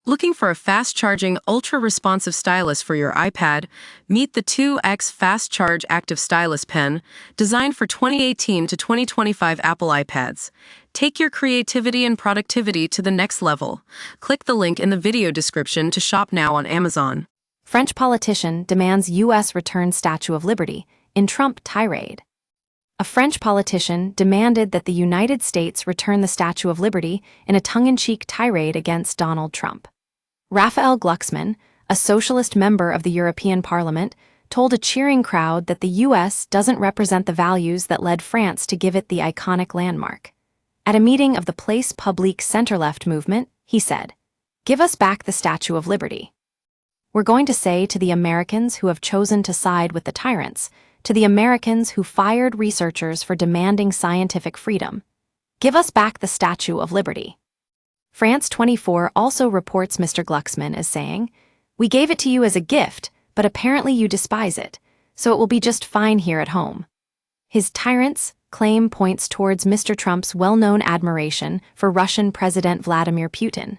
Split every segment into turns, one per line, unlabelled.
Looking for a fast-charging, ultra-responsive stylus for your iPad? Meet the 2X Fast Charge Active Stylus Pen, designed for 2018 to 2025 Apple iPads. Take your creativity and productivity to the next level. Click the link in the video description to shop now on Amazon.
French politician demands U.S. return Statue of Liberty in Trump tirade. A French politician demanded that the United States return the Statue of Liberty in a tongue-in-cheek tirade against Donald Trump. Raphael Glucksmann, a socialist member of the European Parliament, told a cheering crowd that the U.S. doesn't represent the values that led France to give it the iconic landmark. At a meeting of the Place Publique center-left movement, he said, "Give us back the Statue of Liberty. We're going to say to the Americans who have chosen to side with the tyrants, to the Americans who fired researchers for demanding scientific freedom, give us back the Statue of Liberty." France 24 also reports Mr. Glucksmann as saying, "We gave it to you as a gift, but apparently you despise it, so it will be just fine here at home." His tyrants claim points towards Mr. Trump's well-known admiration for Russian President Vladimir Putin.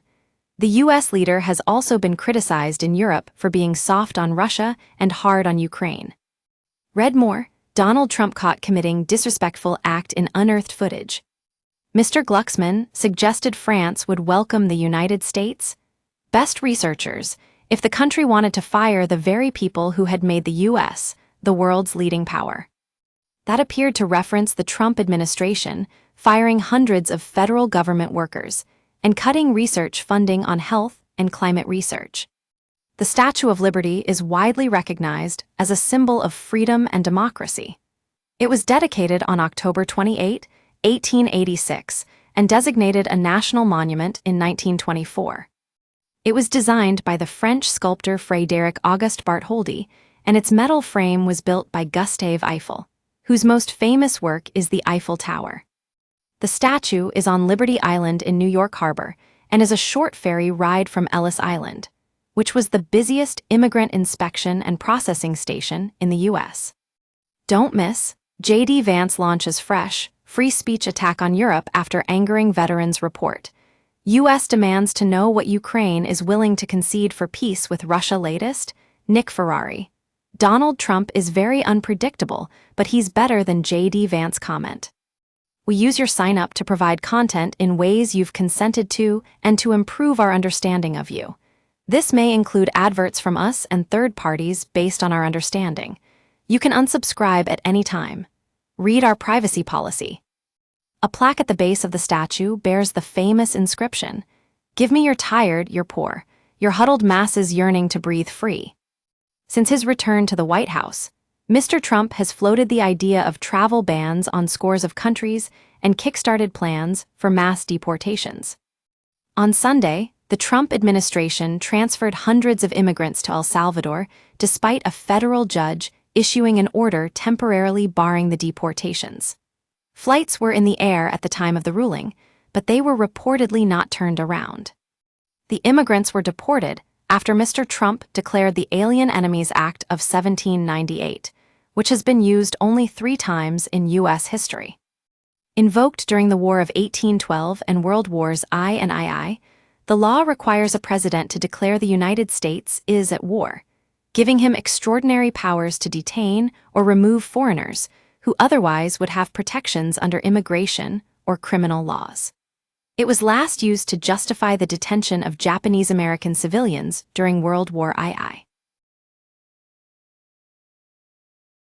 The U.S. leader has also been criticized in Europe for being soft on Russia and hard on Ukraine. Read more: Donald Trump caught committing disrespectful act in unearthed footage. Mr. Glucksmann suggested France would welcome the United States. Best researchers, if the country wanted to fire the very people who had made the U.S. the world's leading power. That appeared to reference the Trump administration firing hundreds of federal government workers and cutting research funding on health and climate research. The Statue of Liberty is widely recognized as a symbol of freedom and democracy. It was dedicated on October 28, 1886, and designated a national monument in 1924. It was designed by the French sculptor Frédéric Auguste Bartholdi, and its metal frame was built by Gustave Eiffel, whose most famous work is the Eiffel Tower. The statue is on Liberty Island in New York Harbor and is a short ferry ride from Ellis Island, which was the busiest immigrant inspection and processing station in the U.S. Don't miss: J.D. Vance launches fresh, free speech attack on Europe after angering veterans report. U.S. demands to know what Ukraine is willing to concede for peace with Russia. Latest, Nick Ferrari. Donald Trump is very unpredictable, but he's better than J.D. Vance comment. We use your sign-up to provide content in ways you've consented to and to improve our understanding of you. This may include adverts from us and third parties based on our understanding. You can unsubscribe at any time. Read our privacy policy. A plaque at the base of the statue bears the famous inscription, "Give me your tired, your poor, your huddled masses yearning to breathe free." Since his return to the White House, Mr. Trump has floated the idea of travel bans on scores of countries and kickstarted plans for mass deportations. On Sunday, the Trump administration transferred hundreds of immigrants to El Salvador despite a federal judge issuing an order temporarily barring the deportations. Flights were in the air at the time of the ruling, but they were reportedly not turned around. The immigrants were deported after Mr. Trump declared the Alien Enemies Act of 1798, which has been used only 3 times in U.S. history. Invoked during the War of 1812 and World Wars I and II, the law requires a president to declare the United States is at war, giving him extraordinary powers to detain or remove foreigners who otherwise would have protections under immigration or criminal laws. It was last used to justify the detention of Japanese American civilians during World War II.